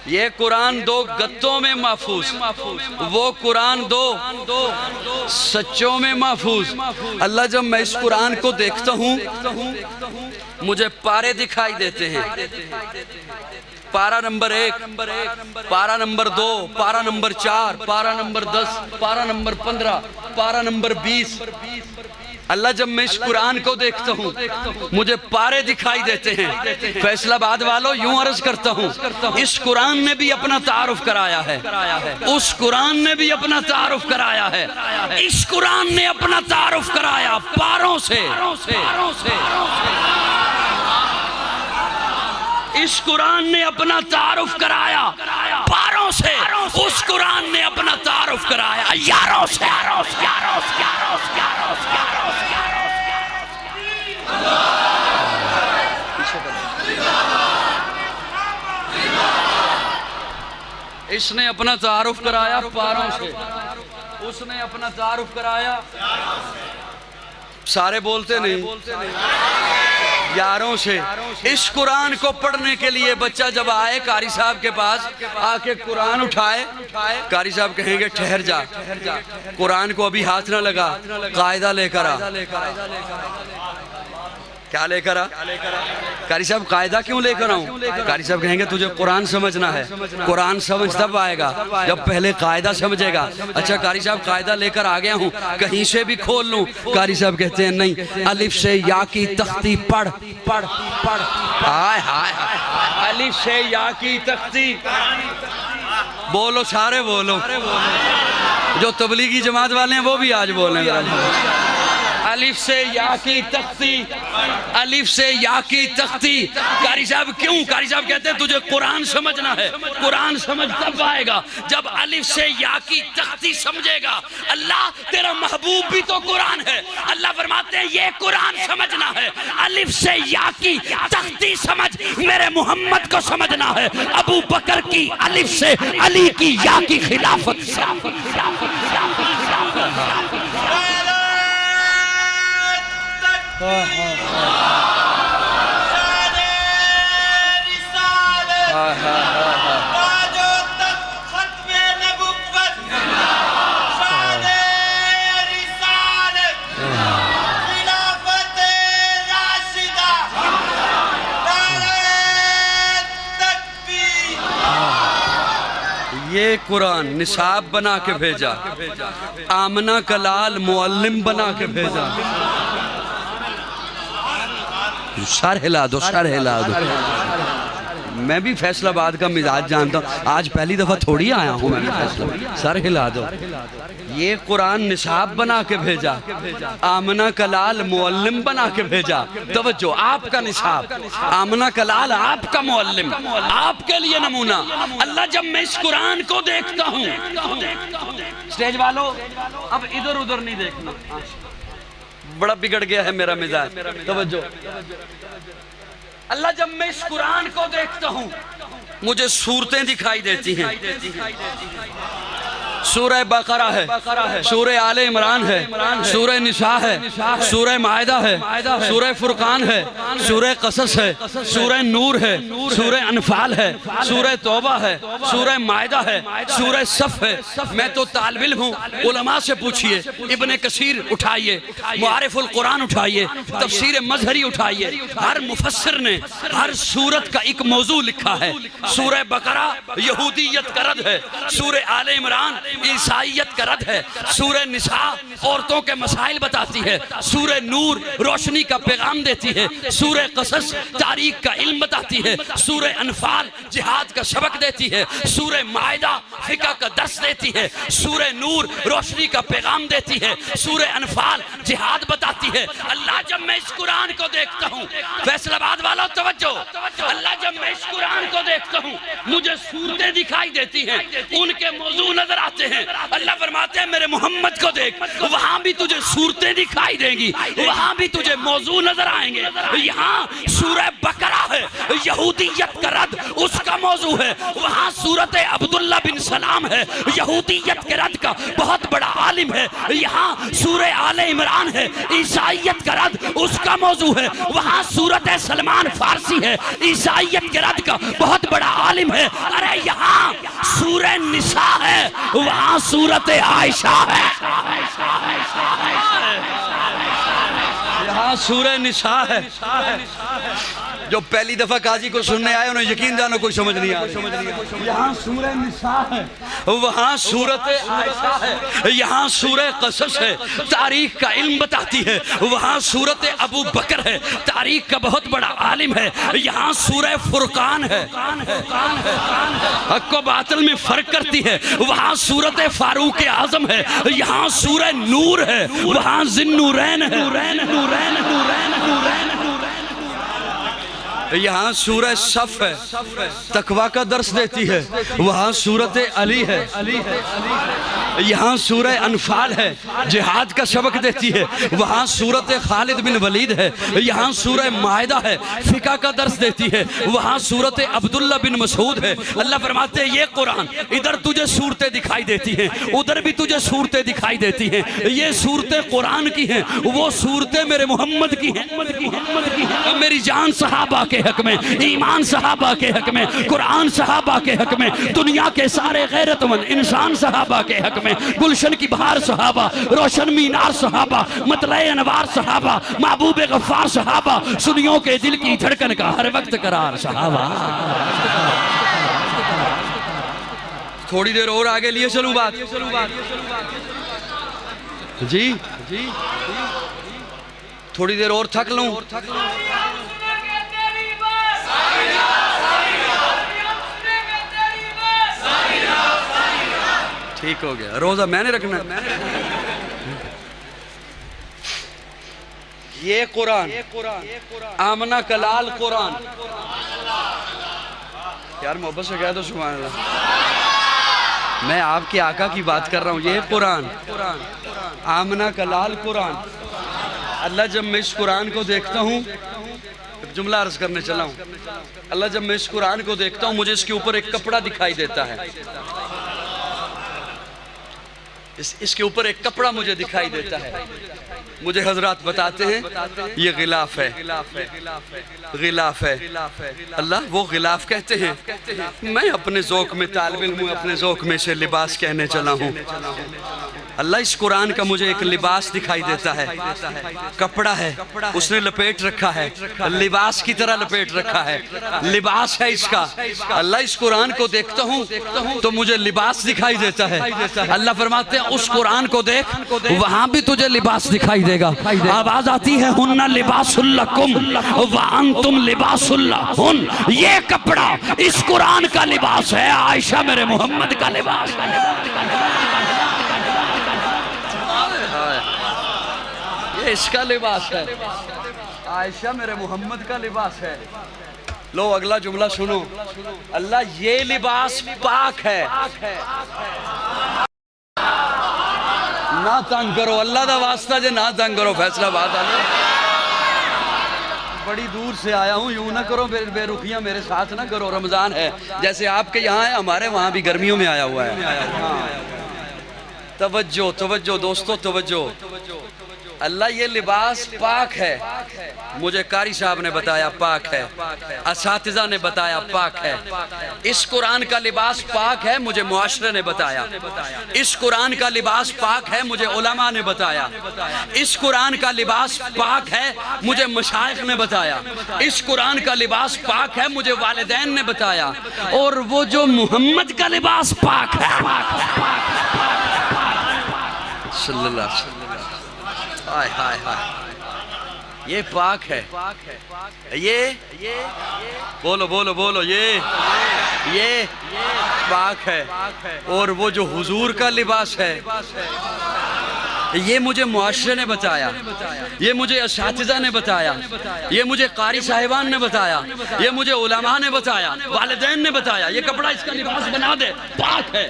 ये कुरान दो गत्तों में महफूज, वो कुरान दो सच्चों में महफूज। अल्लाह जब मैं इस कुरान को देखता हूँ मुझे पारे दिखाई देते हैं। पारा नंबर 1, पारा नंबर 2, पारा नंबर 4, पारा नंबर 10, पारा नंबर 15, पारा नंबर 20। अल्लाह जब मैं इस कुरान को देखता हूँ मुझे पारे दिखाई देते हैं। फैसलाबाद वालों यूं अर्ज करता हूँ, इस कुरान ने भी अपना तारुफ कराया है, उस कुरान ने भी अपना तारुफ कराया है। इस कुरान ने अपना तारुफ कराया पारों से। इस कुरान ने अपना तारुफ कराया पारों से, उस कुरान ने अपना तारुफ कराया यारों से। इसने अपना तारुफ कराया पारों से, उसने अपना तारुफ कराया सारे बोलते नहीं यारों से। इस कुरान को पढ़ने के लिए बच्चा जब आए कारी साहब के पास, आके कुरान उठाए, कारी साहब कहेंगे ठहर जा, कुरान को अभी हाथ ना लगा, कायदा लेकर आ। क्या लेकर आ? कारी साहब कायदा क्यों लेकर आऊं? कारी साहब कहेंगे तुझे कुरान समझना है, कुरान समझ तब आएगा जब पहले कायदा समझेगा। अच्छा कारी साहब कायदा लेकर आ गया हूं, कहीं से भी खोल लूं? कारी साहब कहते हैं नहीं, अलिफ से या की तख्ती पढ़ पढ़ पढ़। हाय हाय हाय, अलिफ से या की तख्ती बोलो, सारे बोलो। जो तबलीगी जमात वाले हैं वो भी आज बोले अलिफ से या की तख्ती, अलिफ से या की तख्ती। कारी साहब क्यों? कारी साहब कहते हैं तुझे कुरान समझना है, कुरान समझ तब आएगा जब अलिफ से या की तख्ती समझेगा। अल्लाह तेरा महबूब भी तो कुरान है। अल्लाह फरमाते हैं ये कुरान समझना है, अलिफ से या की तख्ती समझ, मेरे मोहम्मद को समझना है। अबू बकर की अलिफ से, अली की या की खिलाफत से। ये कुरान निसाब बना के भेजा, आमना का लाल मुअल्लिम बना के भेजा। सर हिला दो, सर हिला दो। मैं भी फैसलाबाद का मिजाज जानता हूँ, आज पहली दफा थोड़ी आया हूँ मैं फैसला। सर हिला दो। ये कुरान निसाब बना के भेजा, आमना का लाल मुअल्लिम बना के भेजा। तवज्जो, आपका निसाब, आमना का लाल आपका मुअल्लिम, आपके लिए नमूना। अल्लाह जब मैं इस कुरान को देखता हूँ, स्टेज वालों अब इधर उधर नहीं देखना, बड़ा बिगड़ गया है मेरा मिजाज। तवज्जो, अल्लाह जब मैं इस कुरान को देखता हूँ मुझे सूरतें दिखाई देती हैं। सूरह बकरा है, सूरह आले इमरान है, सूरह निसा है, सूरह मायदा है, सूरह फुरकान है, सूरह कसस है, सूरह नूर है, सूरह अनफाल है, सूरह तौबा है, सूरह मायदा है, सूरह सफ है। मैं तो तालिब इल्म हूँ, उलमा से पूछिए, इब्ने कसीर उठाइए, मुआरिफुल कुरान उठाइए, तफसीर मजहरी उठाइए। हर मुफस्सिर ने हर सूरत का एक मौजू लिखा है। सूरह बकरा यहूदियत का रद है, सूरह आले इमरान ईसाईयत का रद है, सूरह निसा औरतों के मसाइल बताती है, सूरह नूर रोशनी का पैगाम देती है, सूरह कसस तारीख का इल्म बताती है, सूरह अनफाल जिहाद का सबक देती है, सूरह मायदा फिका का दर्स देती है, सूरह नूर रोशनी का पैगाम देती है, सूरह अनफाल जिहाद बताती है। अल्लाह जब मैं इस कुरान को देखता हूँ, फैसलाबाद वालों तवज्जो, अल्लाह जब मैं इस कुरान को देखता हूँ मुझे सूरतें दिखाई देती हैं, उनके मौजू नजर आते आते हैं। अल्लाह फरमाते हैं मेरे मोहम्मद को देख, वहां भी तुझे सूरतें दिखाई देंगी, वहां भी तुझे मौजू नजर आएंगे। यहाँ सूरह बकरा है, यहूदियत का रद्द उसका मौजू है। वहाँ सूरत अब्दुल्ला बिन सलाम है, यहूदियत के रद्द का बहुत बड़ा आलिम है। यहाँ सूरह आले इमरान है, ईसाइयत का रद्द उसका मौजू है। वहाँ सूरत सलमान फारसी है, ईसाइयत के रद्द का बहुत बड़ा आलिम है। अरे यहाँ सूरह निसा है, वहाँ सूरत आयशा है। यहाँ सूरह निसा है। जो पहली दफा काजी को सुनने आए उन्हें यकीन जानो कोई समझ नहीं आया। यहाँ सूरह निसा है, वहाँ सूरत आयशा है। यहाँ सूरह कसस है, तारीख का इल्म बताती है। वहाँ सूरत अबू बकर है, तारीख का बहुत बड़ा आलिम है। यहाँ सूरह फुरकान है, हक व बातिल में फर्क करती है। वहाँ सूरत फारूक आजम है। यहाँ सूरह नूर है, वहाँ जिन्नूरैन है। यहाँ सूरह सफ है, तकवा का दर्स देती है। वहाँ सूरत अली है। यहाँ सूरह अनफाल है, जिहाद का सबक देती है। वहाँ सूरत खालिद बिन वलीद है। यहाँ सूरह मायदा है, फिका का दर्स देती है। वहाँ सूरत अब्दुल्ला बिन मसूद है। अल्लाह फरमाते हैं ये कुरान, इधर तुझे सूरतें दिखाई देती हैं, उधर भी तुझे सूरतें दिखाई देती हैं। ये सूरतें कुरान की हैं, वो सूरतें मेरे मोहम्मद की हैं। मेरी जान सहाबा के हक में, ईमान सहाबा के हक में, कुरान सहाबा के हक में, दुनिया के सारे गैरतमंद इंसान सहाबा के हक में, गुलशन की बहार सहाबा, रोशन मीनार सहाबा, मतले अनवार सहाबा, महबूब गफ्फार सहाबा, सुनियों के दिल की धड़कन का हर वक्त करार सहाबा। थोड़ी देर और आगे लिए चलूं बात जी, थोड़ी देर और थक लूं। ठीक हो गया, रोजा मैंने रखना। ये कुरान आमना कलाल कुरान, यार मोहब्बत से कह दो सुभान अल्लाह। मैं आपके आका की बात कर रहा हूँ। ये कुरान आमना कलाल कुरान। अल्लाह जब मैं इस कुरान को देखता हूँ, जुमला अर्ज करने चला हूँ। अल्लाह जब मैं इस कुरान को देखता हूँ, मुझे इसके ऊपर एक कपड़ा दिखाई देता है। इसके ऊपर एक कपड़ा मुझे दिखाई देता है। मुझे हजरात बताते हैं ये गिलाफ है, गिलाफ है। अल्लाह वो गिलाफ कहते हैं। मैं अपने ज़ौक़ में तालिब इल्म हूँ, अपने ज़ौक़ में से लिबास कहने चला हूँ। अल्लाह इस कुरान का मुझे एक लिबास दिखाई देता है, कपड़ा है, उसने लपेट रखा है, लिबास की तरह लपेट रखा है, लिबास है इसका। अल्लाह इस कुरान को देखता हूँ तो मुझे लिबास दिखाई देता है। अल्लाह फरमाते हैं उस कुरान को देख, वहां भी तुझे लिबास दिखाई देगा। आवाज आती है हुन्ना लिबासुल लकुम व अंतुम लिबासुल लहुन। ये कपड़ा इस कुरान का लिबास है, आयशा मेरे मोहम्मद का लिबास है, ये इसका लिबास है। आयशा मेरे मोहम्मद का लिबास है। लो अगला जुमला सुनो। अल्लाह ये लिबास पाक है। ना तंग करो, अल्लाह दा वास्ता जे ना तंग करो। फैसलाबाद आलो, बड़ी दूर से आया हूँ, यूं ना करो, बेरुखियां मेरे साथ ना करो। रमजान है, जैसे आपके यहाँ है, हमारे वहाँ भी गर्मियों में आया हुआ है। तवज्जो तवज्जो दोस्तों तवज्जो। अल्लाह ये लिबास पाक है। मुझे कारी साहब ने बताया पाक है, असातिज़ा ने बताया पाक है। इस कुरान का लिबास पाक है, मुझे मुआशरे ने बताया। इस कुरान का लिबास पाक है, मुझे उलमा ने बताया। इस कुरान का लिबास पाक है, मुझे मशाइख ने बताया। इस कुरान का लिबास पाक है, मुझे वालिदैन ने बताया। और वो जो मोहम्मद का लिबास पाक है, सल्लल्लाहु अलैहि वसल्लम, हाय हाय हाय, ये पाक है। ये बोलो बोलो बोलो, ये पाक है। और वो जो हुजूर का लिबास है, ये मुझे मुआशरे ने बताया, ये मुझे असातिज़ा ने बताया, ये मुझे कारी साहिबान ने बताया, ये मुझे उलमा ने बताया, वालिदैन ने बताया। ये कपड़ा इसका लिबास बना दे, पाक है।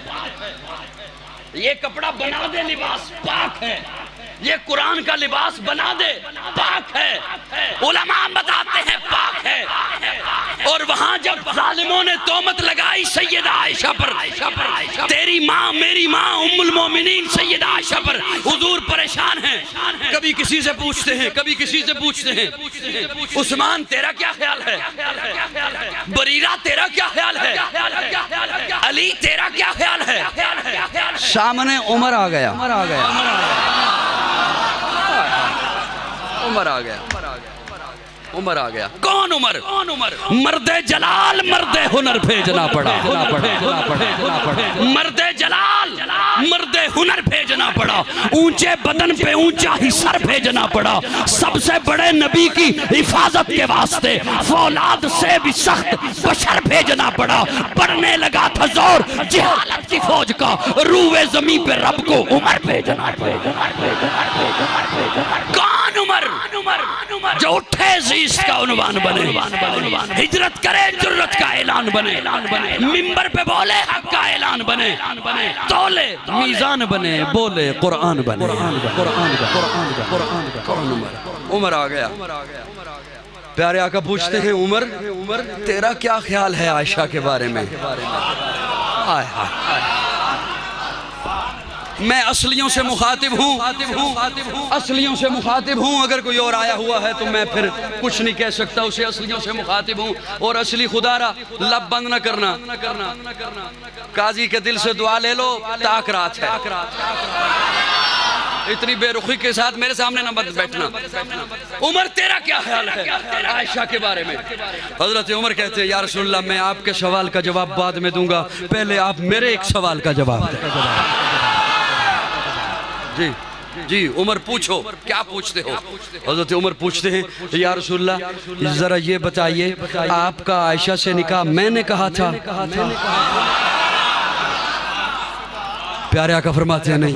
ये कपड़ा बना दे लिबास पाक है, ये कुरान का लिबास बना दे पाक है, उलमा बताते हैं पाक है। और वहां जब जालिमों ने तोहमत लगाई सैयदा आयशा पर, तेरी माँ मेरी माँ उम्मुल मोमिनीन सैयदा आयशा पर, हुजूर परेशान हैं। कभी किसी से पूछते हैं, कभी किसी से पूछते हैं, उस्मान तेरा क्या ख्याल है, बरीरा तेरा क्या ख्याल है, अली तेरा क्या ख्याल है। सामने उमर आ गया, उमर आ गया, उमर आ गया, उमर आ गया। कौन उमर? कौन उमर? मर्दे जलाल मर्दे हुनर भेजना पड़ा, मर्दे जलाल मर्दे हुनर भेजना पड़ा, ऊंचे बदन पे ऊंचा ही सर भेजना पड़ा, सबसे बड़े नबी की हिफाजत के वास्ते फौलाद से भी सख्त बशर भेजना पड़ा। पड़ने लगा था जोर जिहालत की फौज का, रूए जमीन पे रब को उमर भेजना पड़ा। कौन उमर? जो उठे जीस का उन्वान बने, हिजरत करे जुर्रत का ऐलान बने, मिंबर पे बोले हक का ऐलान बने, तोले मीजान बने, बोले कुरान बने। उमर आ गया। प्यारे आका पूछते हैं उमर तेरा क्या ख्याल है आयशा के बारे में? हाय हाय, मैं असलियों से मुखातिब हूँ, असलियों से मुखातिब हूँ। अगर कोई और आया हुआ है तो मैं फिर कुछ नहीं कह सकता, उसे असलियों से मुखातिब हूँ। और असली खुदारा लब बंद न करना, काजी के दिल से दुआ ले लो, ताक रात है। इतनी बेरुखी के साथ मेरे सामने न मत बैठना। उमर तेरा क्या ख्याल है आयशा के बारे में? हजरत उमर कहते हैं या रसूलल्लाह मैं आपके सवाल का जवाब बाद में दूंगा, पहले आप मेरे एक सवाल का जवाब दें। जी जी उमर पूछो, क्या पूछते हो? हज़रत उमर पूछते हैं या रसूलल्लाह जरा ये बताइए आपका आयशा से निकाह मैंने कहा था? प्यारे आका फरमाते हैं नहीं।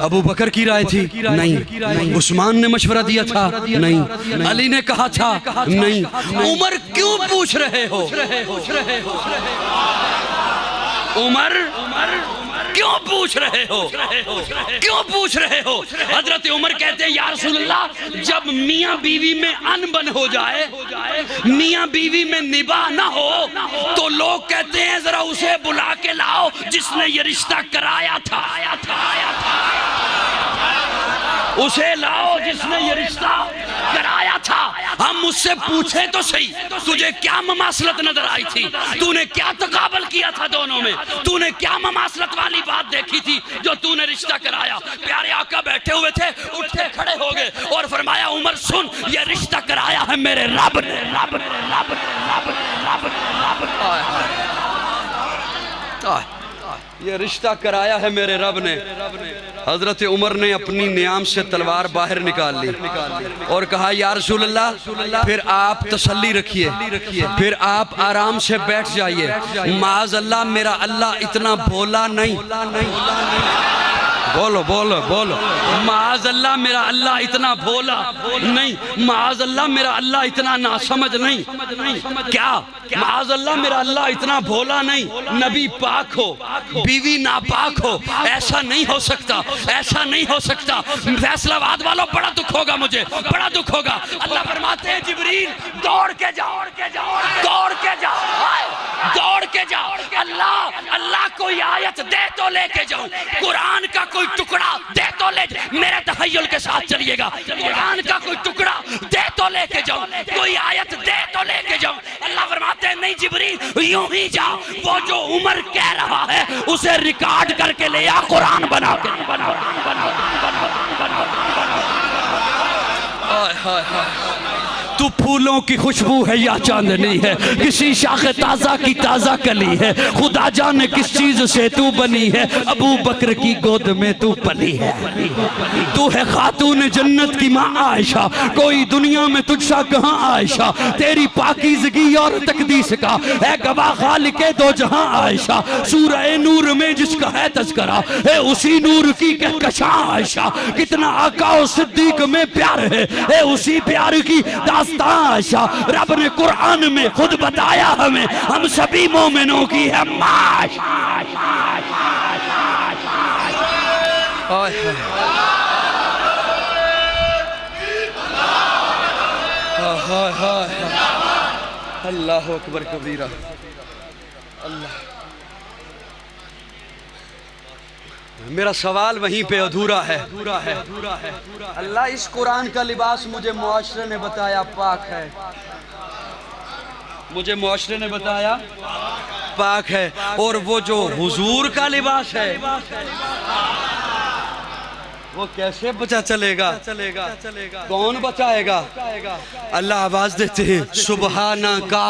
अबू बकर की राय थी? नहीं। उस्मान ने मशवरा दिया था? नहीं। अली ने कहा था? नहीं। उमर क्यों पूछ रहे हो? उमर क्यों पूछ रहे हो? क्यों पूछ रहे हो? हजरत उमर कहते हैं या रसूलल्लाह जब मियाँ बीवी में अनबन हो जाए, मियाँ बीवी में निबाह ना हो, तो लोग कहते हैं जरा उसे बुला के लाओ जिसने ये रिश्ता कराया था, उसे लाओ जिसने ये रिश्ता कराया था। हम मुझसे पूछे तो सही तुझे क्या ममासलत नजर आई थी, तूने क्या तकाबल किया था दोनों में, तूने क्या ममासलत वाली बात देखी थी जो तूने रिश्ता कराया? प्यारे आका बैठे हुए थे, उठे खड़े हो गए और फरमाया उमर सुन, ये रिश्ता कराया है मेरे रब ने, रब ने, रब ने, रब ने, रब ने। ये रिश्ता कराया है मेरे रब ने। हजरत उमर ने अपनी नियाम से तलवार बाहर निकाल ली और कहा या रसूलल्लाह फिर आप तसल्ली रखिए, फिर आप आराम से बैठ जाइए। माज़ अल्लाह मेरा अल्लाह इतना भोला नहीं, बोलो बोलो बोलो, माज़ अल्लाह मेरा अल्लाह इतना भोला नहीं, माज़ अल्लाह मेरा अल्लाह इतना नासमझ नहीं। क्या माज़ अल्लाह मेरा अल्लाह इतना भोला नहीं? नबी पाक हो, बीवी नापाक हो, ऐसा नहीं हो सकता, ऐसा नहीं हो सकता। फैसलाबाद वालों बड़ा दुख होगा, मुझे बड़ा दुख होगा। अल्लाह फरमाते हैं जिब्रील दौड़ के जाओ, दौड़ के जाओ, दौड़ के जाओ। अल्लाह कोई आयत दे तो लेके जाऊं, कुरान का कोई टुकड़ा दे तो ले, मेरे तहय्युल के साथ चलिएगा, कुरान का कोई टुकड़ा दे तो लेके जाऊं, कोई आयत दे तो लेके जाऊं। अल्लाह फरमाते हैं नहीं जिब्रील यूं ही जाओ, वो जो उमर कह रहा है उसे रिकॉर्ड करके ले आ, कुरान बना के बना। तू फूलों की खुशबू है या चांदनी है, किसी शाखे ताजा की ताजा कली है, खुदा जाने किस चीज से तू बनी है, अबू बकर की गोद में तू पली है। तू है खातून जन्नत की माँ आयशा, कोई दुनिया में तुझसा कहाँ आयशा, तेरी पाकीज़गी और तकदीस का है गवाह खालिके दो जहां आयशा। सूरह नूर में जिसका है तज़किरा है उसी नूर की कहकशां आयशा, कितना आका और सिद्दीक में प्यार है उसी प्यार की आयशा। रब ने कुरान में खुद बताया हमें, हम सभी मोमिनों की है माँ। अल्लाह अकबर कबीरा। अल्लाह, मेरा सवाल वहीं पे अधूरा है। अल्लाह, इस कुरान का लिबास मुझे मुआशरे ने बताया पाक है, मुझे मुआशरे ने बताया पाक है, और वो जो हुजूर का लिबास है वो कैसे बचा चलेगा? कौन बचाएगा? अल्लाह आवाज देते हैं, सुबहाना का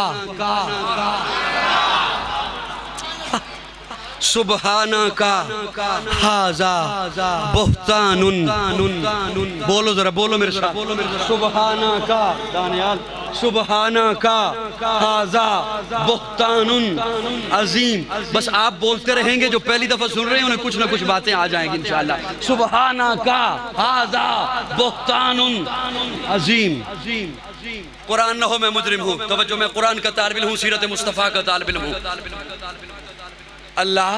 सुबहाना का हाजा बुहतानुन। बोलो जरा, बोलो मेरे साथ, सुबहाना का दानियाल, सुबहाना का हाजा बुहतानुन अजीम। बस आप बोलते रहेंगे, जो पहली दफा सुन रहे हैं उन्हें कुछ ना कुछ बातें आ जाएंगी इंशाअल्लाह। सुबहाना का हाजा बुहतानुन अजीम। कुरान न हो मैं मुजरिम हूँ, तवज्जो, मैं कुरान का तालिब इल्म हूँ, सीरत मुस्तफ़ा का तालिब इल्म हूँ। अल्लाह,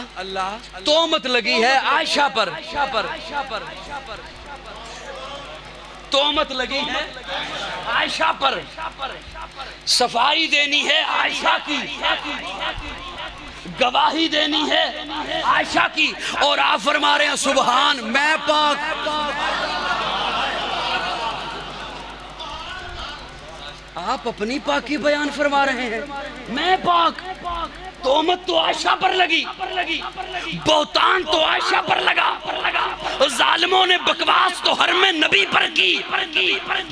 तोहमत लगी है आयशा पर, तोहमत लगी है आयशा पर, सफाई देनी है आयशा की, गवाही देनी है आयशा की, और आप फरमा रहे हैं सुबहान, मैं पाक। आप अपनी पाकी बयान फरमा रहे हैं, मैं पाक। तोहमत तो आयशा पर लगी, बहुतान तो आयशा पर लगा, जालिमों ने बकवास तो हर में नबी पर की,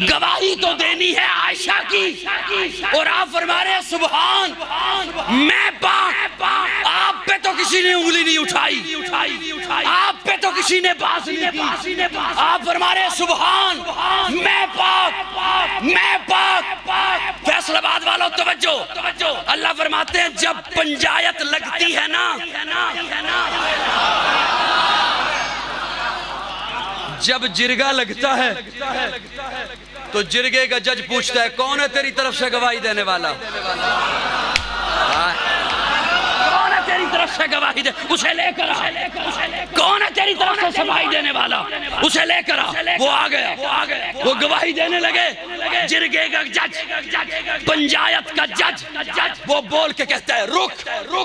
गवाही तो देनी है आयशा की, और आप फरमा रहे हैं सुबहान, मैं पाक। आप पे तो किसी ने उंगली नहीं उठाई, आप पे तो किसी ने बात नहीं की, आप फरमा रहे हैं सुबहान, मैं पाक, मैं पाक। फैसलाबाद वालों तवज्जो, अल्लाह फरमाते हैं जब पंचायत लगती है ना, जब जिरगा लगता है तो जिरगे का जज पूछता है कौन है तेरी तरफ से गवाही देने वाला? कौन है तेरी तरफ से गवाही दे? उसे लेकर आ। कौन है तेरी तरफ से गवाही देने वाला? उसे लेकर आ। वो आ गया, वो गवाही देने लगे। जिरगे का जज, पंचायत का जज, वो बोल के कहता है रुक,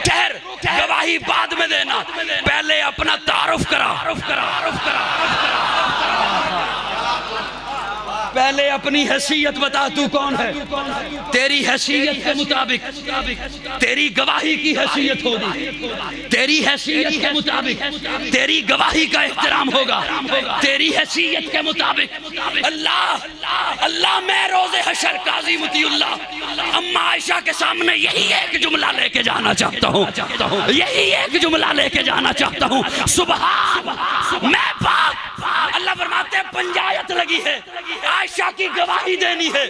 ठहर, गवाही बाद में देना, पहले अपना तारुफ करा, पहले अपनी हैसियत बता, तू कौन है? तेरी हैसियत के मुताबिक तेरी गवाही की हैसियत होगी, तेरी हैसियत के मुताबिक तेरी गवाही का एहतराम होगा, तेरी हैसियत के मुताबिक। अल्लाह, मैं रोज़े हशर काजी मुतीउल्लाह अम्मा आयशा के सामने यही एक जुमला लेके जाना चाहता हूँ, यही एक जुमला लेके जाना चाहता हूँ, सुबहान, मैं पाक। अल्लाह फरमाते हैं पंचायत लगी है, आयशा की गवाही देनी है,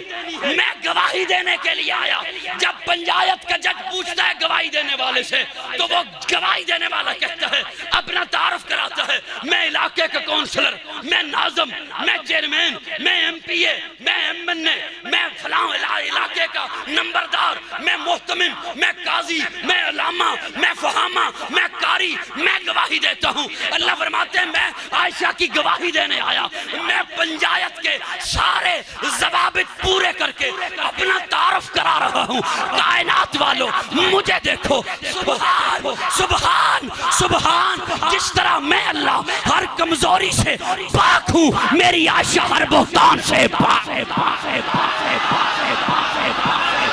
मैं गवाही देने के लिए आया। जब पंचायत का जज पूछता है गवाही देने वाले से, तो वो गवाही देने वाला कहता है, अपना तारुफ कराता है, मैं इलाके का काउंसलर, मैं नाज़म, मैं चेयरमैन, मैं एमपीए, मैं एमएनए, मैं फलां इलाके का नंबरदार, मैं मोहतमिम, मैं काजी, मैं अलामा, मैं फहामा, मैं कारी, मैं गवाही देता हूँ। अल्लाह फरमाते हैं मैं आयशा की गवाही देने आया, मैं पंचायत के सारे ज़वाबित पूरे करके अपना तारुफ करा रहा हूँ। कायनात वालों मुझे देखो, सुबहान, सुबहान, सुबहान। जिस तरह मैं अल्लाह हर कमजोरी से पाक हूँ, मेरी आयशा हर बुहतान से पाक है।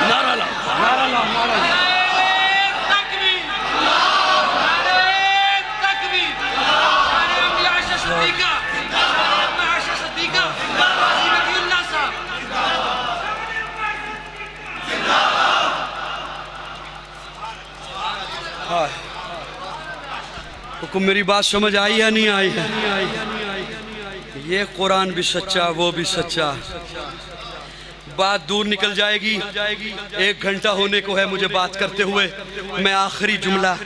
नारा ला, नारा ला, नारा ला। को मेरी बात समझ आई या नहीं आई है? ये कुरान भी सच्चा, वो भी सच्चा। बात दूर निकल जाएगी, 1 घंटा होने को है मुझे बात करते हुए। मैं आखिरी जुमला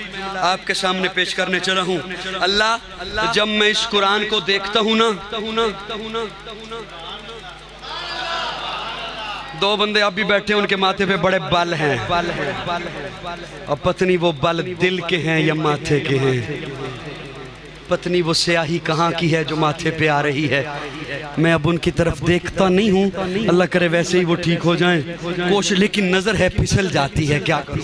आपके सामने पेश करने चला हूँ। अल्लाह, जब मैं इस कुरान को देखता हूँ ना, 2 बंदे आप भी बैठे हैं, उनके माथे पे बड़े बाल हैं, और पत्नी वो बाल दिल के हैं या माथे के हैं? पत्नी वो स्याही कहाँ की है जो माथे पे आ रही है। मैं अब उनकी तरफ देखता नहीं हूँ, अल्लाह करे वैसे ही वो ठीक हो जाएं। कोशिश, लेकिन नजर है फिसल जाती है, क्या करूँ।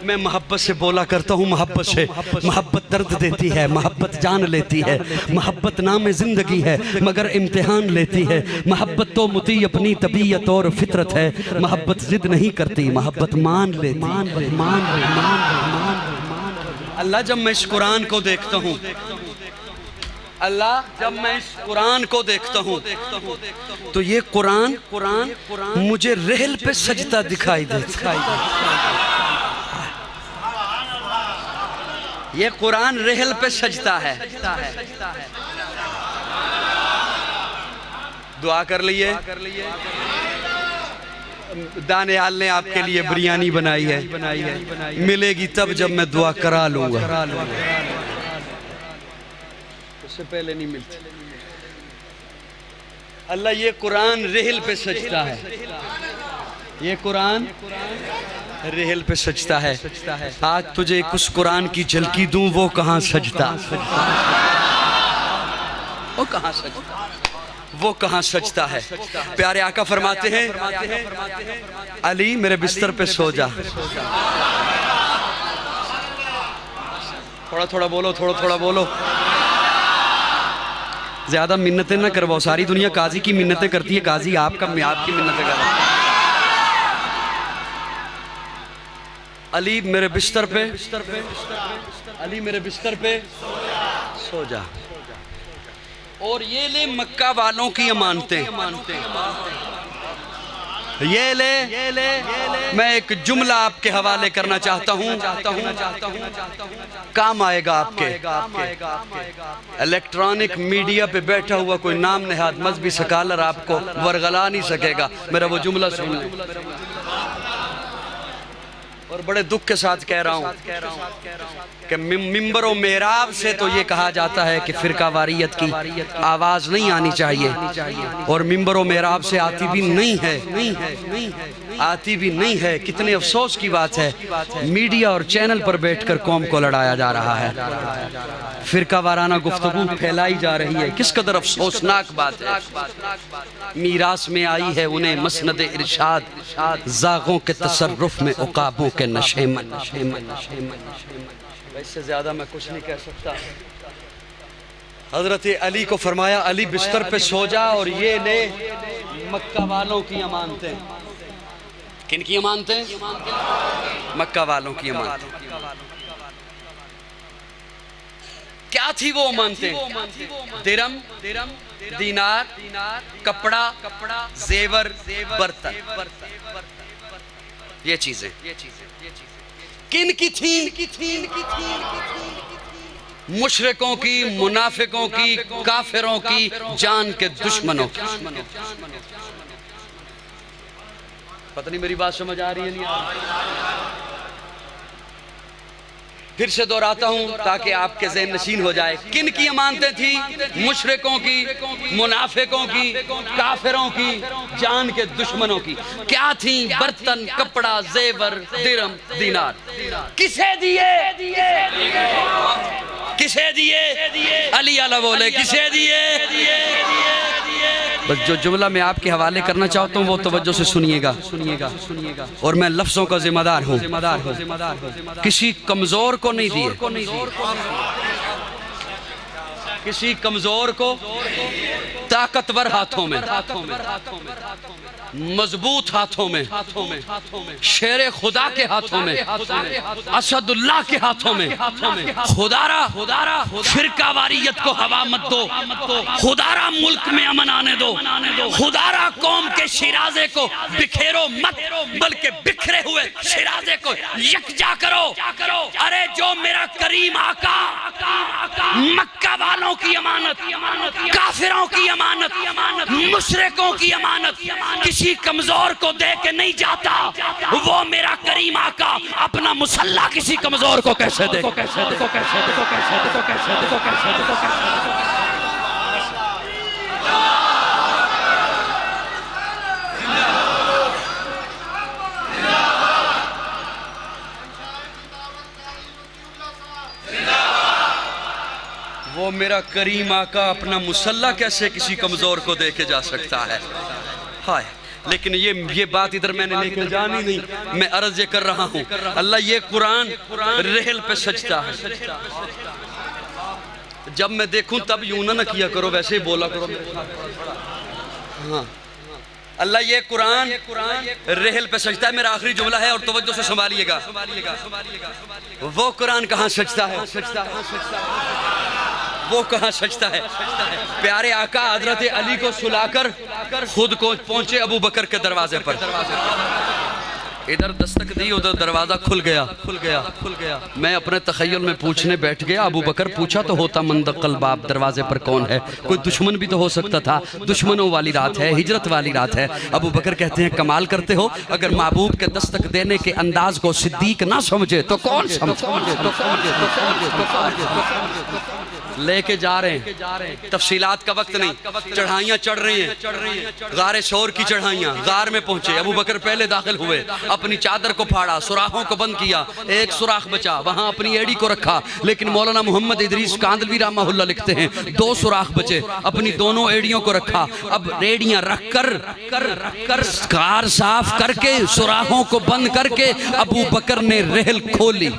मैं मोहब्बत से बोला करता हूँ, मोहब्बत से। मोहब्बत दर्द देती है, मोहब्बत जान लेती है, मोहब्बत नाम जिंदगी है मगर इम्तिहान लेती है। मोहब्बत तो मुती अपनी तबीयत और फितरत है, मोहब्बत जिद नहीं करती, मोहब्बत मान लेती। अल्लाह जब मैं इस कुरान को देखता हूँ, अल्लाह जब मैं इस कुरान को देखता हूँ तो ये कुरान मुझे रेल पे सजता दिखाई देता है। ये कुरान रेल पे सजता है। दुआ कर लिए। दानियाल ने आपके लिए बिरयानी बनाई है, मिलेगी तब जब मैं दुआ करा लूंगा, उससे पहले नहीं मिलती। अल्लाह ये कुरान रेल पे सजता है, ये कुरान रेल पे सजता है। आज तुझे कुछ कुरान की झलकी दूं, वो कहाँ सजता, वो कहाँ सजता, वो कहाँ सजता है। प्यारे आका फरमाते हैं, अली मेरे बिस्तर पे सो जा। थोड़ा थोड़ा बोलो, थोड़ा थोड़ा बोलो, ज्यादा मिन्नतें ना करवाओ। सारी दुनिया काजी की मिन्नतें करती है, काजी आपकी मिन्नतें कर रहा है। अली मेरे बिस्तर पे, अली मेरे बिस्तर पे सो जा। और ये ले मक्का वालों की अमानतें, ये ले मैं एक जुमला आपके हवाले करना चाहता हूँ, काम आएगा आपके। इलेक्ट्रॉनिक मीडिया पे बैठा हुआ कोई नाम नहाद मजहबी स्कॉलर आपको वरगला नहीं सकेगा। मेरा वो जुमला सुन ले। और बड़े दुख के साथ कह रहा हूँ कि मिंबर और मेहराब से तो ये कहा जाता है कि फिरका वारियत की आवाज़ नहीं आनी चाहिए, और मिंबर और मेहराब से आती भी नहीं है, आती भी नहीं है। कितने अफसोस की बात है, मीडिया और चैनल पर बैठकर कौम को लड़ाया जा रहा है, फिरका वाराना गुफ्तगू फैलाई जा रही है। किस कदर अफसोसनाक बात है। मीरास में आई है उन्हें मसनद इरशाद, जागों के तसर्रुफ में उकाबों के नशेमन। इससे ज्यादा मैं कुछ नहीं कह सकता। हजरत अली को फरमाया, अली बिस्तर पे सो जा और ये ले मक्का वालों की अमानतें। किन की अमानतें? मक्का वालों की अमानतें। क्या थी वो अमानतें? दिरम, दीनार, कपड़ा, जेवर, बर्तन, ये चीजें किन की थी? मुशरिकों की, मुनाफिकों की, काफिरों की, जान के दुश्मनों की। पता नहीं मेरी बात समझ आ रही है नहीं आ रही। फिर से दोहराता हूं ताकि आपके ज़हन नशीन हो जाए। किन की अमानतें थी? मुशरिकों की, मुनाफिकों की, काफिरों की, जान के दुश्मनों की। क्या थी? बर्तन, कपड़ा, जेवर, दिरम, दीनार। किसे दिए? किसे दिए? अली अला बोले, किसे दिए? बस जो जुमला मैं आपके हवाले करना चाहता हूँ वो तवज्जो से सुनिएगा, और मैं लफ्जों का जिम्मेदार हूँ। किसी कमजोर को नहीं दिए, किसी कमजोर को ताकतवर हाथों में, मजबूत हाथों में, शेर खुदा के हाथों में, असदुल्लाह के हाथों में। खुदारा फिरका वारियत को हवा मत दो, खुदारा मुल्क में अमन आने दो, खुदारा कौम के शिराजे को बिखेरो मत, बल्कि बिखरे हुए शिराजे को यकजा करो। अरे जो मेरा करीम आका मक्का वालों की अमानत, काफिरों की अमानत, मुशरिकों की अमानत किसी कमजोर को दे के नहीं जाता, वो मेरा करीम आका अपना मुसल्ला किसी कमजोर को कैसे दे? वो मेरा करीम आका अपना मुसल्ला कैसे किसी कमज़ोर को दे के जा सकता है। हाय, लेकिन ये बात इधर मैंने लेकर जानी नहीं, मैं अर्ज ये कर रहा हूँ, अल्लाह ये कुरान रेहल पे सजता है। जब मैं देखूं तब यूं ना किया करो, वैसे ही बोला करो। हाँ, अल्लाह ये कुरान रेहल पे सजता है। मेरा आखिरी जुमला है और तवज्जो से संभालिएगा। वो कुरान कहाँ सजता है? वो कहाँ सजता है? प्यारे आका हजरत अली को सुलाकर खुद को पहुंचे अबू बकर के दरवाजे पर। इधर दस्तक दी, उधर दरवाजा खुल गया। मैं अपने तखय्युल में पूछने बैठ गया। अबू बकर पूछा तो होता मंदकल बाब, दरवाजे पर कौन है? कोई दुश्मन भी तो हो सकता था। दुश्मनों वाली रात है, हिजरत वाली रात है। अबू बकर कहते हैं कमाल करते हो, अगर महबूब के दस्तक देने के अंदाज को सिद्दीक ना समझे तो कौन समझे? लेके जा रहे हैं, तफसीलात का वक्त नहीं, चढ़ाइयाँ चढ़ रही हैं, गारे शोर की चढ़ाइयाँ। गार में पहुंचे, अबू बकर पहले दाखिल हुए, अपनी चादर को फाड़ा, सुराखों को बंद किया, एक सुराख बचा, वहां अपनी एड़ी को रखा। लेकिन मौलाना मोहम्मद इदरीस कांदलवी रहमहुल्लाह लिखते हैं 2 सुराख बचे, अपनी दोनों एड़ियों को रखा। अब एड़ियां रख कर कार साफ करके सुराखों को बंद करके अबू बकर ने रेहल खोली।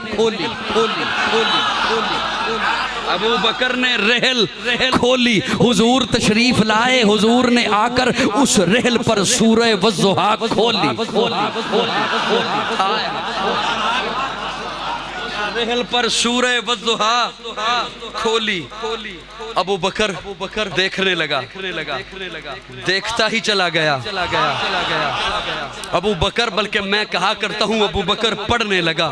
अबू बकर ने रेहल खोली, हुजूर तशरीफ लाए। हुजूर ने आकर उस रेहल पर सूरह वज़्ज़ुहा खोली। रेहल पर सूरह वज़्ज़ुहा खोली। अबू बकर देखने लगा, देखता ही चला गया। अबू बकर, बल्कि मैं कहा करता हूँ अबू बकर पढ़ने लगा।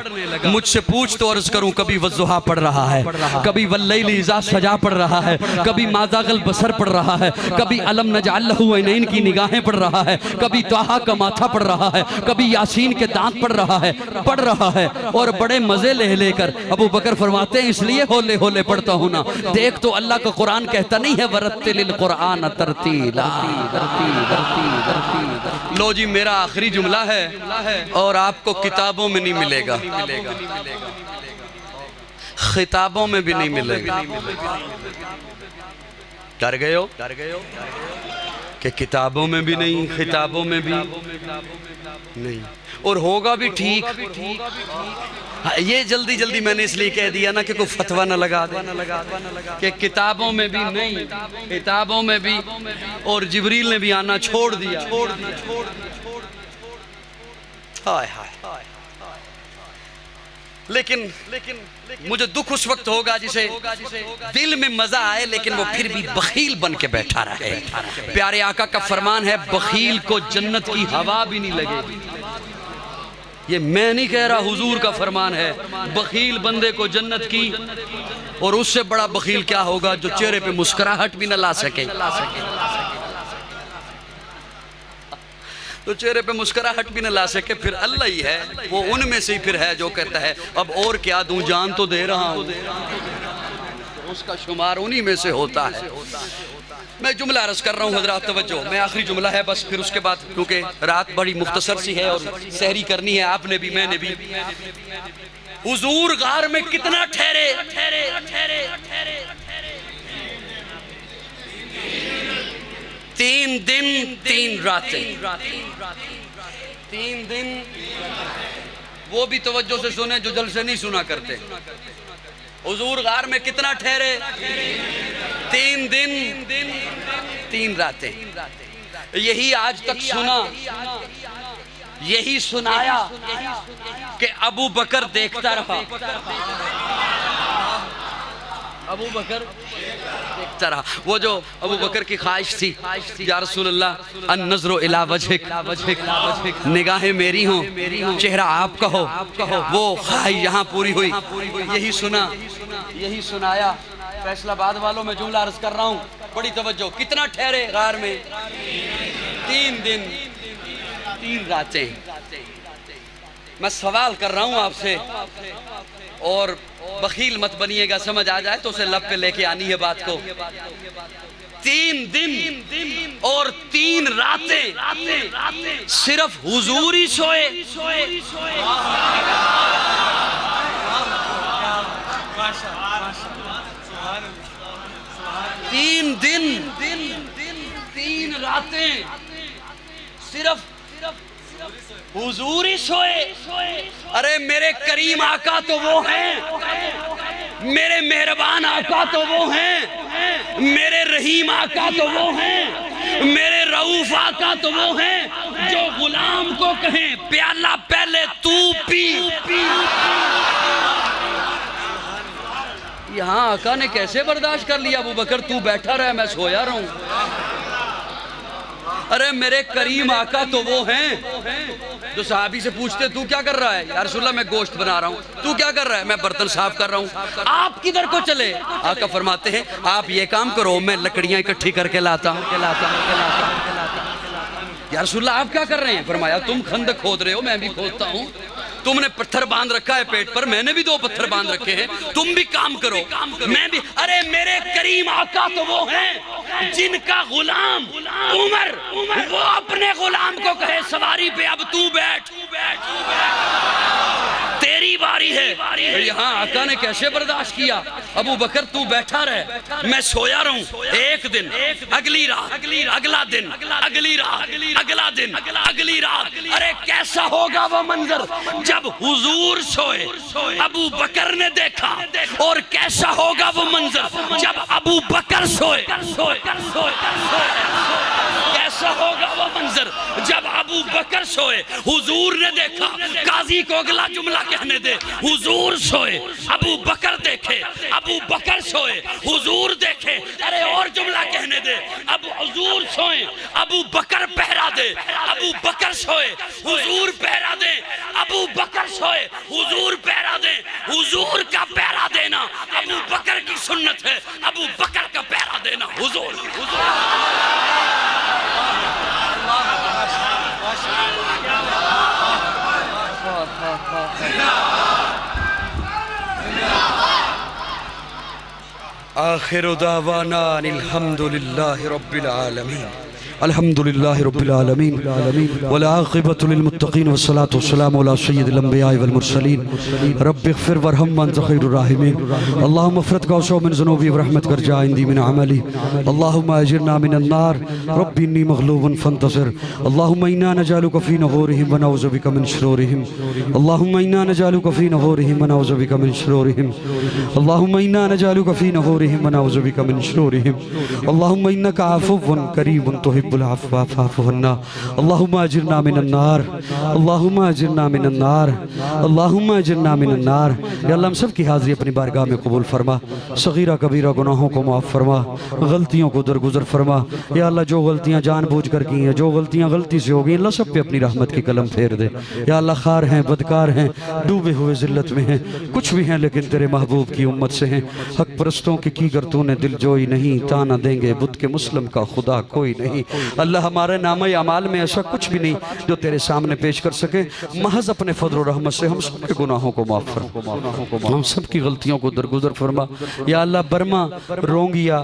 मुझसे पूछ तो अर्ज करूँ, कभी वज़्ज़ुहा पढ़ रहा है, कभी वल्लैलि इज़ा सजा पढ़ रहा है, कभी माज़ागल बसर पढ़ रहा है, कभी अलम नजअल लहू ऐनैन की निगाहें पढ़ रहा है, कभी ताहा का माथा पढ़ रहा है, कभी यासीन के दांत पढ़ रहा है और बड़े मजे ले कर अबू बकर फरमाते हैं इसलिए होले होले पढ़ता हूं ना। देख तो अल्लाह का कुरान कहता नहीं है वरत्तिलिल कुरान तरतीला। लो जी, मेरा आखिरी जुमला है और आपको किताबों में नहीं मिलेगा, खिताबों में भी नहीं मिलेगा। डर गए हो कि किताबों में भी नहीं, खिताबों में भी नहीं, और होगा भी ठीक। ये जल्दी मैंने इसलिए कह दिया ना कि कोई फतवा न लगा दे कि किताबों में भी नहीं, किताबों में भी। और जिब्रील ने भी आना छोड़ दिया। हाय हाय। लेकिन मुझे दुख उस वक्त होगा जिसे दिल में मजा आए लेकिन वो फिर भी बखील बन के बैठा रहे। प्यारे आका का फरमान है बखील को जन्नत की हवा भी नहीं लगेगी। ये मैं नहीं कह रहा, हुजूर का फरमान है। बखील बंदे को जन्नत की, और उससे बड़ा बखील क्या होगा जो चेहरे पे मुस्कुराहट भी न ला सके। तो चेहरे पे मुस्कुराहट भी न ला सके, फिर अल्लाह ही है। वो उनमें से ही फिर है जो कहता है अब और क्या दूं, जान तो दे रहा हूं। उसका शुमार उन्हीं में से होता है। मैं जुमला अर्ज कर रहा हूँ हजरात, तवज्जो, मैं आखिरी जुमला है बस, फिर उसके बाद क्योंकि रात बड़ी मुख्तसर सी है और सहरी करनी है, आपने भी मैंने भी। हुजूर गार में कितना ठहरे? 3 दिन 3 रातें। 3 दिन, वो भी तवज्जो से सुने जो जलसे नहीं सुना करते। हुजूर गार में कितना ठहरे? 3 दिन 3 रातें। यही आज तक सुना, यही सुनाया कि अबू बकर देखता रहा। अबू बकर देखता रहा। वो जो अबू बकर की ख्वाहिश थी, या रसूल अल्लाह अन नज़रो इला वजहिक, निगाहें मेरी हों, चेहरा आपका हो, वो ख्वाहिश यहाँ पूरी हुई। यही सुना, यही सुनाया। फैसलाबाद वालों में जुमला अर्ज कर रहा हूँ, बड़ी तवज्जो। कितना ठहरे गार में? 3 दिन 3 रातें। मैं सवाल कर रहा हूँ आपसे, और बखील मत बनिएगा, समझ आ जाए तो उसे लब पे लेके आनी है बात को। 3 दिन और 3 रातें सिर्फ हुजूर ही सोए। लगाते सिर्फ हुजूर ही सोए। अरे मेरे करीम आका तो वो हैं, मेरे मेहरबान आका तो वो हैं, मेरे रहीम आका तो वो हैं, मेरे रऊफ आका तो वो हैं जो गुलाम को कहें प्याला पहले तू पी। यहाँ आका ने कैसे बर्दाश्त कर लिया? अबू बकर तू बैठा रहा, मैं सोया रहूं। अरे मेरे करीम आका तो वो हैं जो सहाबी से पूछते तू क्या कर रहा है? या रसूलल्लाह मैं गोश्त बना रहा हूँ। तू क्या कर रहा है? मैं बर्तन साफ कर रहा हूँ। आप किधर को चले? आका फरमाते हैं आप ये काम करो, मैं लकड़ियाँ इकट्ठी करके लाता हूँ। या रसूलल्लाह आप क्या कर रहे हैं? फरमाया तुम खंदक खोद रहे हो, मैं भी खोदता हूँ। तुमने पत्थर बांध रखा है पेट पर, मैंने भी 2 पत्थर बांध रखे हैं, तुम भी काम करो, मैं भी। अरे मेरे करीम आका तो वो हैं जिनका गुलाम उमर वो अपने गुलाम को कहे सवारी पे अब तू बैठ, तेरी बारी है। यहाँ आका ने कैसे बर्दाश्त किया? अबू बकर तू बैठा रहे, मैं सोया रहूं। एक दिन, अगली रात, अगला दिन, अगली रात, अगला दिन, अगली रात। अरे कैसा होगा वो मंजर जब हुजूर सोए, अबू बकर ने देखा, और कैसा होगा वो मंजर जब अबू बकर सोए। कैसा होगा वो मंजर जब अबू बकर सोए, हुजूर ने देखा। काजी को अगला जुमला कहने दे, हुजूर सोए, अबू बकर देखे, अबू बकर सोए, हुजूर देखे। अरे और जुमला कहने दे, अब हुजूर सोए, अबू बकर पहरा दे, अबू बकर सोए, हुजूर पहरा दे, अबू बकर सोए, हुजूर पहरा दे। हुजूर का पहरा देना अबू बकर की सुन्नत है, अबू बकर का पहरा देना हुजूर। आखिर दावाना अल्हम्दुलिल्लाहि रब्बिल आलमीन, अल्हम्दुलिल्लाहि रब्बिल आलमीन, वल आक़िबतु लिल मुत्तक़ीन वस्सलातु वस्सलामु अला सय्यिदिल अंबियाइ वल मुरसलीन, रब्बिग़फ़िर वरहम वअन्त ख़ैरुर राहिमीन। अल्लाहुम्मा अफ़रिज़ गौसौ मिन ज़ुनूबी वरहमतिक वरजा इंदी मिन अमली, अल्लाहुम्मा अजिरना मिनन नार, रब्बी इन्नी मग़लूबुन फ़ंतसिर। अल्लाहुम्मा इन्ना नजअलुका फ़ी नुहूरिहिम व नऊज़ु बिका मिन शुरूरिहिम। अल्लाहुम्मा इन्ना नजअलुका फ़ी नुहूरिहिम व नऊज़ु बिका मिन शुरूरिहिम। अल्लाहुम्मा इन्ना नजअलुका फ़ी नुहूरिहिम व नऊज़ु बिका मिन शुरूरिहिम। अल्लाहुम्मा इन्नका अफ़ुव्वुन करीमुन तुहिब्बुल अफ़्वा फ़अफ़ु अन्ना। अल्लाहुम्मा अजिरना मिनन नार, अल्लाहुम्मा अजिरना मिनन नार, अल्लाहुम्मा अजिरना मिनन नार। या अल्लाह हम सब की हाज़िरी अपनी बारगाह में कबूल फरमा, सगीरा कबीरा गुनाहों को माफ़ फरमा, गलतियों को दरगुजर फरमा। या अल्लाह जो गलतियाँ जानबूझकर की हैं, जो गलतियाँ गलती से हो गई, अल्लाह सब पे अपनी रहमत की कलम फेर दे। या अल्लाह खार हैं, बदकार हैं, डूबे हुए ज़िल्लत में हैं, कुछ भी हैं लेकिन तेरे महबूब की उम्मत से हैं। हक परस्तों की कीगर तूने दिल जोई नहीं, ताना देंगे बुत के मुस्लिम का खुदा कोई नहीं। अल्लाह हमारे नाम अमाल में ऐसा कुछ भी नहीं जो तेरे सामने पेश कर सके। महज अपने फजल और रहमत से हम सबके गुनाहों को माफ फरमा, हम सब की गलतियों को दरगुजर फरमा। या अल्लाह बर्मा, रोंगिया,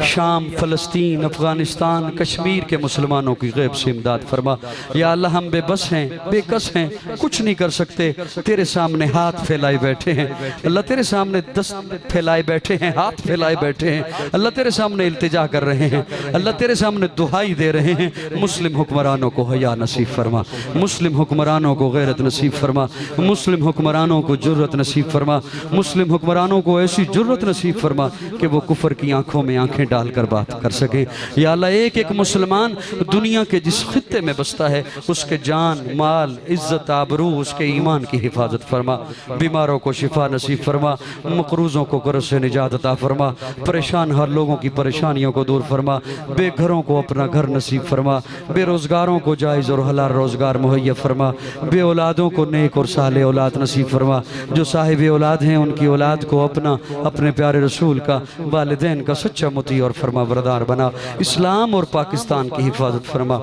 शाम, फलस्तीन, अफगानिस्तान, कश्मीर के मुसलमानों की गैब से इमदाद फरमा। या अल्लाह हम बेबस हैं, बेकस हैं, कुछ नहीं कर सकते, तेरे सामने हाथ फैलाए बैठे हैं। अल्लाह तेरे सामने दस्त फैलाए बैठे हैं, हाथ फैलाए बैठे हैं। अल्लाह तेरे सामने इल्तिजा कर रहे हैं, अल्लाह तेरे सामने दुहाई दे रहे हैं। मुस्लिम हुक्मरानों को हया नसीब फरमा, मुस्लिम हुक्मरानों को गैरत नसीब फरमा, मुस्लिम हुक्मरानों को जुर्रत नसीब फरमा, मुस्लिम हुक्मरानों को ऐसी जुर्रत नसीब फरमा कि वो कुफर की आंखों में आंखें डालकर बात कर सकें। या अल्लाह एक एक मुसलमान दुनिया के जिस खित्ते में बसता है उसके जान, माल, इज्जत, आबरू, उसके ईमान की हिफाजत फरमा। बीमारों को शिफा नसीब फरमा, मकरूज़ों को कर्ज से निजात अता फरमा, परेशान हर लोगों की परेशानियों को दूर फरमा, बेघरों को अपना घर नसीब फरमा, बेरोजगारों को जायज़ और हलाल रोजगार मुहैया फरमा, बे औलादों को नेक और साले औलाद नसीब फरमा, जो साहिब औलाद हैं उनकी औलाद को अपने प्यारे रसूल का, वालिदैन का सच्चा मुती और फरमा बरदार बना। इस्लाम और पाकिस्तान की हिफाजत फरमा,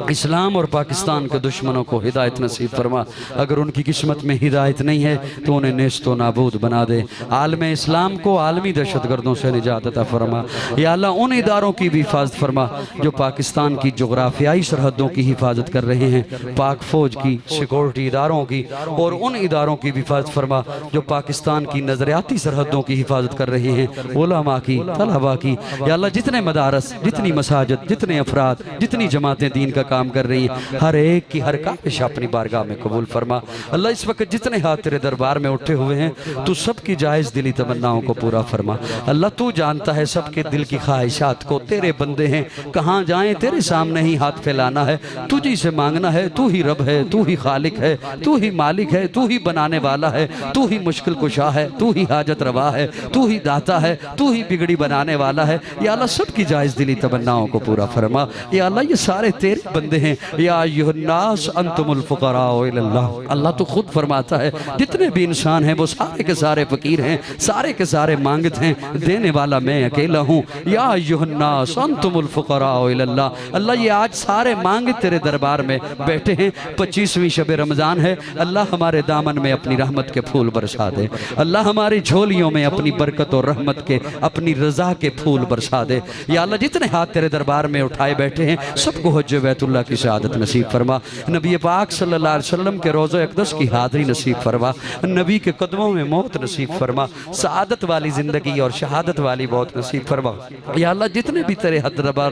इस्लाम और पाकिस्तान के दुश्मनों को हिदायत नसीब फरमा। अगर उनकी किस्मत में हिदायत नहीं है तो उन्हें नेस्तो नाबूद बना दे। आलम इस्लाम को आलमी दहशत गर्दों से निजात अता फरमा। या अल्लाह उन इदारों की भी हिफाजत फरमा जो पाकिस्तान की जोग्राफियाई सरहदों की हिफाजत कर रहे हैं, पाक फौज की, सिक्योरिटी इदारों की और उन इदारों की भी हिफाजत फरमा जो पाकिस्तान की नजरियाती सरहदों की हिफाजत कर रहे हैं, उलमा की, तलबा की। या अल्लाह जितने मदारस, जितनी मसाजिद, जितने अफराद, जितनी जमातें दीन का काम कर रही हैं, हर एक की हर काविश अपनी बारगाह में कबूल फरमा। अल्लाह इस वक्त जितने हाथ तेरे दरबार में उठे हुए हैं, तू सबकी जायज़ दिली तमन्नाओं को पूरा फरमा। अल्लाह तू जानता है सबके दिल की ख्वाहिशात को। तेरे बंदे हैं, कहाँ जाएं, तेरे सामने ही हाथ फैलाना है, तुझी से मांगना है। तू ही रब है, तू ही खालिक है, तू ही मालिक है, तू ही बनाने वाला है, तू ही मुश्किल कुशा है, तू ही हाजत रवा है, तू ही दाता है, तू ही बिगड़ी बनाने वाला है। या अल्लाह सबकी जायज़ दिली तमन्नाओं को पूरा फरमा। या अल्लाह ये सारे तेरे बंदे हैं। या अय्युहन्नास अंतुमुल फुक़राउ इलल्लाह। अल्लाह तो खुद फरमाता है जितने भी इंसान हैं वो सारे के सारे फकीर हैं, सारे के सारे मांगत हैं, देने वाला मैं अकेला हूँ। या अय्युहन्नास अंतुमुल फुक़राउ इलल्लाह। अल्लाह ये आज सारे मांगे तेरे दरबार में बैठे हैं। 25वीं शब रमज़ान है। अल्लाह हमारे दामन में अपनी रहमत के फूल बरसा दे। अल्लाह हमारी झोलियों में अपनी बरकत और रहमत के, अपनी रज़ा के फूल बरसा दे। या अल्लाह जितने हाथ तेरे दरबार में उठाए बैठे हैं सबको हज बैतुल्लाह की शहादत नसीब फरमा। नबी पाक सल्लल्लाहु अलैहि वसल्लम के रोज़े अक़दस की हाज़री नसीब फरमा। नबी के कदमों में मौत नसीब फरमा। सआदत वाली ज़िंदगी और शहादत वाली मौत नसीब फरमा। या अल्लाह जितने भी तेरे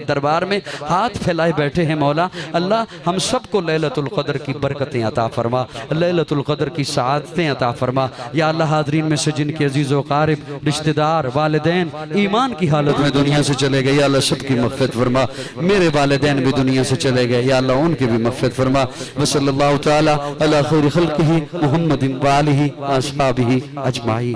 दरबार में हाथ फैलाए बैठे हैं मौला, अल्लाह हम सबको लैलतुल क़द्र की बरकतें अता फरमा, लैलतुल क़द्र की सआदतें अता फरमा। या अल्लाह हाज़रीन में से जिनके अज़ीज़ व क़ारिब, रिश्तेदार, वालिदैन ईमान की हालत में दुनिया से चले गए, या अल्लाह सबकी मग़फ़िरत फरमा। मेरे वालिदैन भी दुनिया से चले गए, या अल्लाह उनकी भी मग़फ़िरत फरमा। व सल्लल्लाहु तआला अला खैरि खल्क़िही मुहम्मदिन व आलिही व अस्हाबिही अजमाईन।